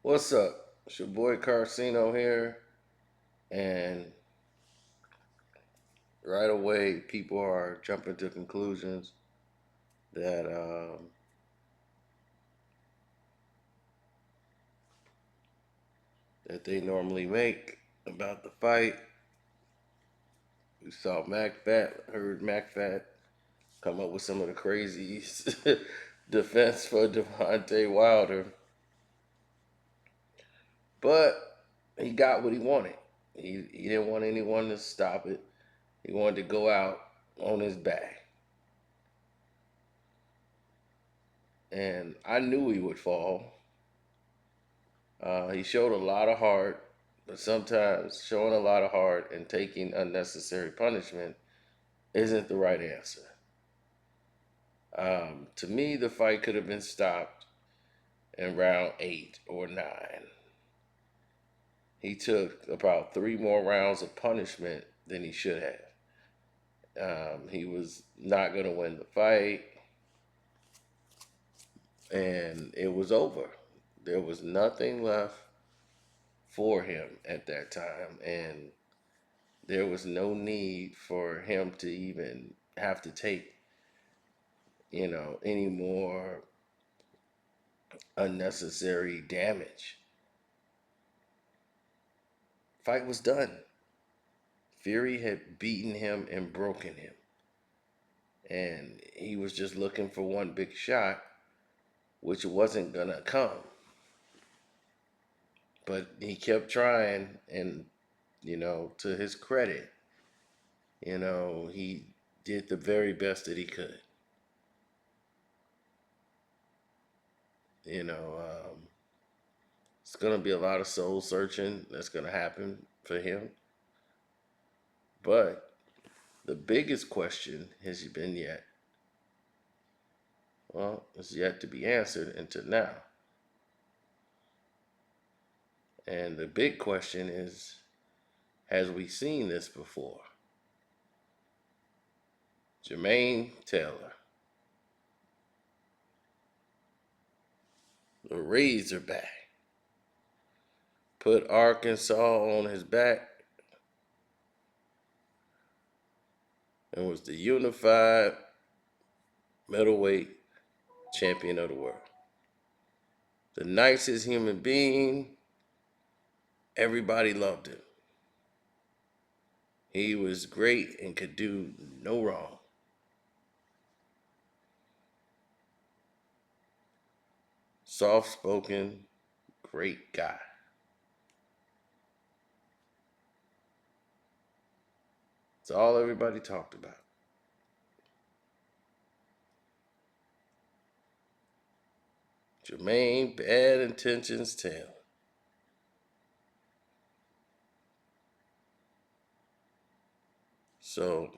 What's up? It's your boy Carcino here, and right away people are jumping to conclusions that that they normally make about the fight. We saw heard MacFat come up with some of the crazy defense for Deontay Wilder, but he got what he wanted. He didn't want anyone to stop it. He wanted to go out on his back. And I knew he would fall. He showed a lot of heart, but sometimes showing a lot of heart and taking unnecessary punishment isn't the right answer. To me, the fight could have been stopped in round 8 or 9. He took about 3 more rounds of punishment than he should have. He was not going to win the fight, and it was over. There was nothing left for him at that time, and there was no need for him to even have to take, any more unnecessary damage. Fight was done. Fury had beaten him and broken him. And he was just looking for one big shot, which wasn't going to come. But he kept trying, and, to his credit, he did the very best that he could. You know, it's going to be a lot of soul searching that's going to happen for him. But the biggest question has been yet, well, it's yet to be answered until now. And the big question is, has we seen this before? Jermaine Taylor, the Razorback, put Arkansas on his back and was the unified middleweight champion of the world. The nicest human being, everybody loved him. He was great and could do no wrong. Soft spoken, great guy. It's all everybody talked about. Jermaine Bad Intentions Taylor. So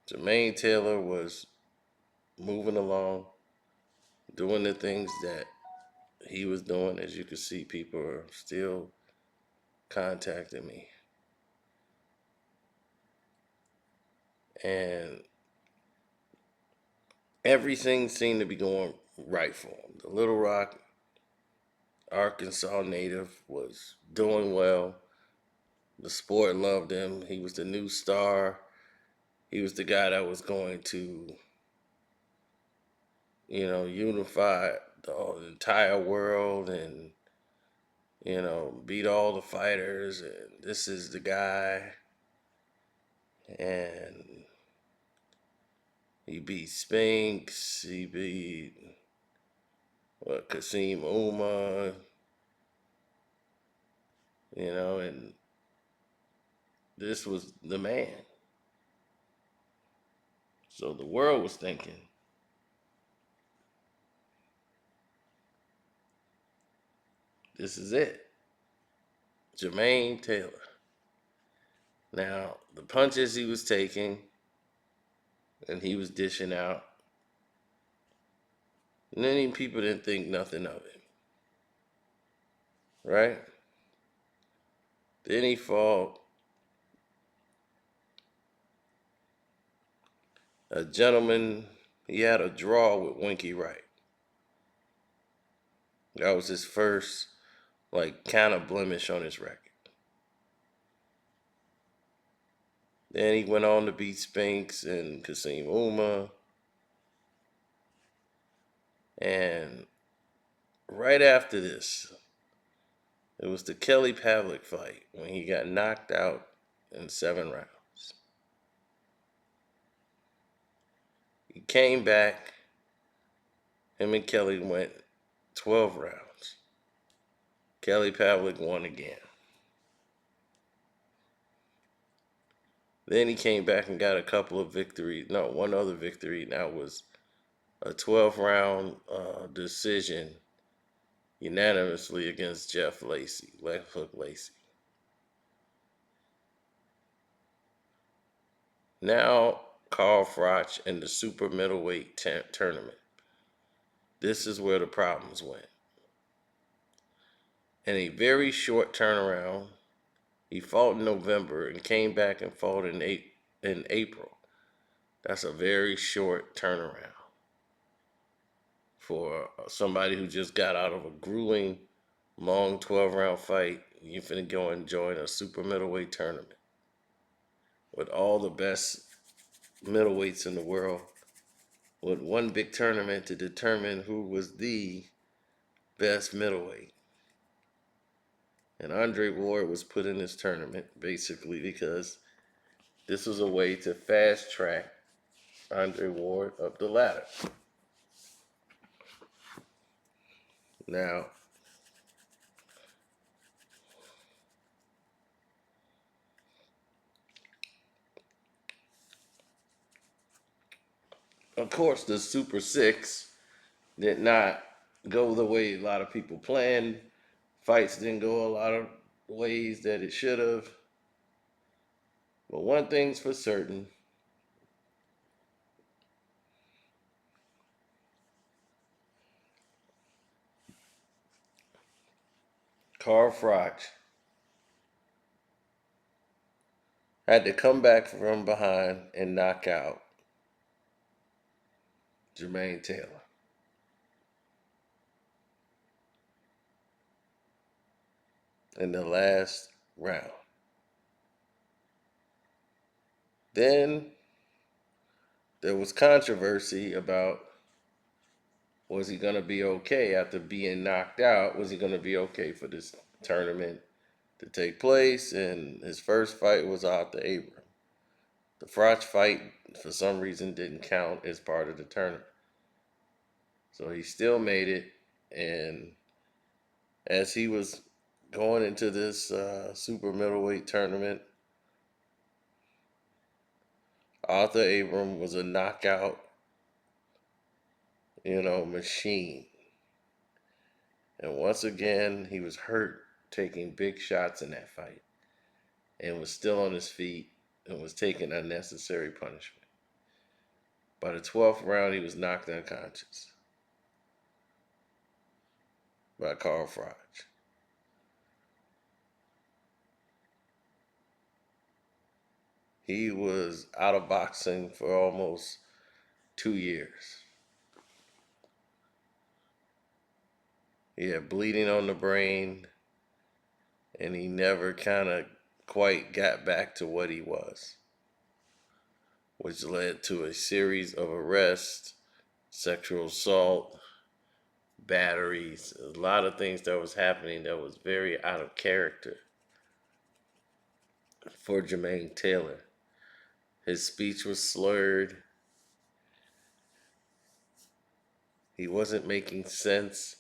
Jermaine Taylor was moving along, doing the things that he was doing. As you can see, people are still contacting me. And everything seemed to be going right for him. The Little Rock, Arkansas native was doing well. The sport loved him. He was the new star. He was the guy that was going to, unify the entire world and, beat all the fighters. And this is the guy. And he beat Spinks. He beat Kasim Uma. And this was the man. So the world was thinking, this is it. Jermaine Taylor. Now, the punches he was taking and he was dishing out, many people didn't think nothing of it. Right? Then he fought a gentleman. He had a draw with Winky Wright. That was his first, like, kind of blemish on his record. Then he went on to beat Spinks and Kasim Uma. And right after this, it was the Kelly Pavlik fight when he got knocked out in 7 rounds. He came back. Him and Kelly went 12 rounds. Kelly Pavlik won again. Then he came back and got a couple of victories. No, one other victory. And that was a 12-round decision unanimously against Jeff Lacey, Left Hook Lacey. Now, Carl Froch in the super middleweight tournament. This is where the problems went. In a very short turnaround, he fought in November and came back and fought in April. That's a very short turnaround for somebody who just got out of a grueling, long 12-round fight. You finna go and join a super middleweight tournament with all the best middleweights in the world, with one big tournament to determine who was the best middleweight. And Andre Ward was put in this tournament basically because this was a way to fast track Andre Ward up the ladder. Now, of course, the Super Six did not go the way a lot of people planned. Fights didn't go a lot of ways that it should have. But one thing's for certain. Carl Froch had to come back from behind and knock out Jermaine Taylor. In the last round. Then there was controversy about, was he going to be okay after being knocked out? Was he going to be okay for this tournament to take place? And his first fight was Arthur Abram. The Froch fight, for some reason, didn't count as part of the tournament. So he still made it. And as he was going into this super middleweight tournament, Arthur Abram was a knockout, machine. And once again, he was hurt taking big shots in that fight and was still on his feet and was taking unnecessary punishment. By the 12th round, he was knocked unconscious by Carl Froch. He was out of boxing for almost 2 years. He had bleeding on the brain, and he never kind of quite got back to what he was, which led to a series of arrests, sexual assault, batteries, a lot of things that was happening that was very out of character for Jermaine Taylor. His speech was slurred. He wasn't making sense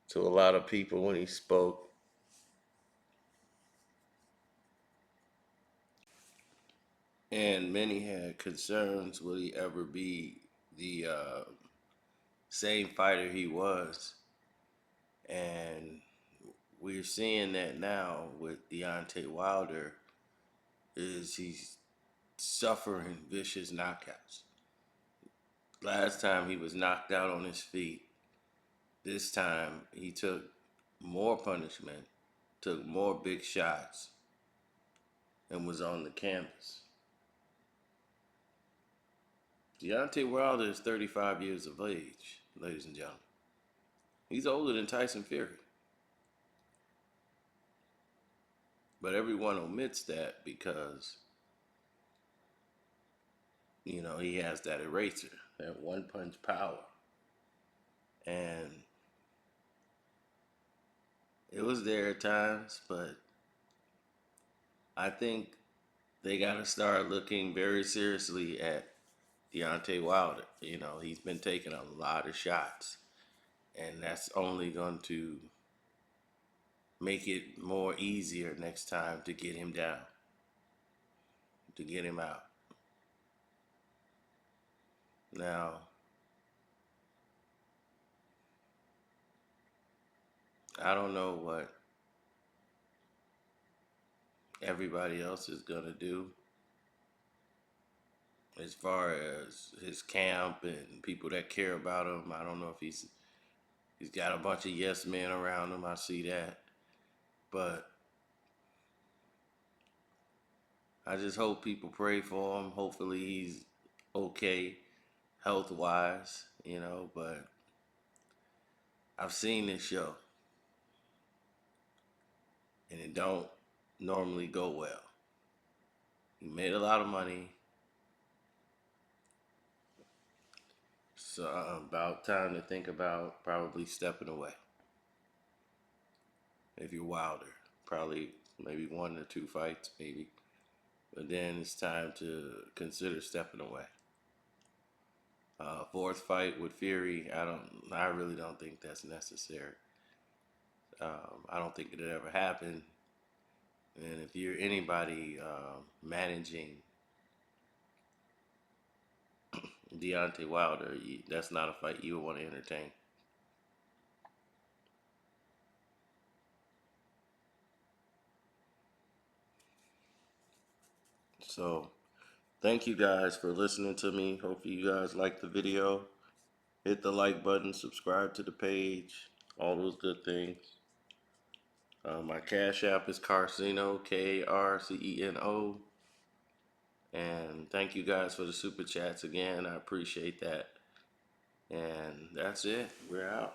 to a lot of people when he spoke. And many had concerns, will he ever be the same fighter he was? And we're seeing that now with Deontay Wilder, is he's suffering vicious knockouts. Last time he was knocked out on his feet. This time he took more punishment, took more big shots, and was on the canvas. Deontay Wilder is 35 years of age, ladies and gentlemen. He's older than Tyson Fury. But everyone omits that because, he has that eraser, that one punch power. And it was there at times, but I think they got to start looking very seriously at Deontay Wilder. He's been taking a lot of shots, and that's only going to make it more easier next time to get him down, to get him out. Now, I don't know what everybody else is going to do as far as his camp and people that care about him. I don't know if he's got a bunch of yes men around him. I see that. But I just hope people pray for him. Hopefully he's okay health wise, but I've seen this show and it don't normally go well. He made a lot of money. So about time to think about probably stepping away. If you're Wilder, probably maybe 1 or 2 fights, maybe. But then it's time to consider stepping away. Fourth fight with Fury, I really don't think that's necessary. I don't think it'll ever happen. And if you're anybody managing Deontay Wilder, that's not a fight you would want to entertain. So, thank you guys for listening to me. Hopefully, you guys liked the video. Hit the like button, subscribe to the page, all those good things. My Cash App is Carceno, Karceno. And thank you guys for the super chats again. I appreciate that. And that's it. We're out.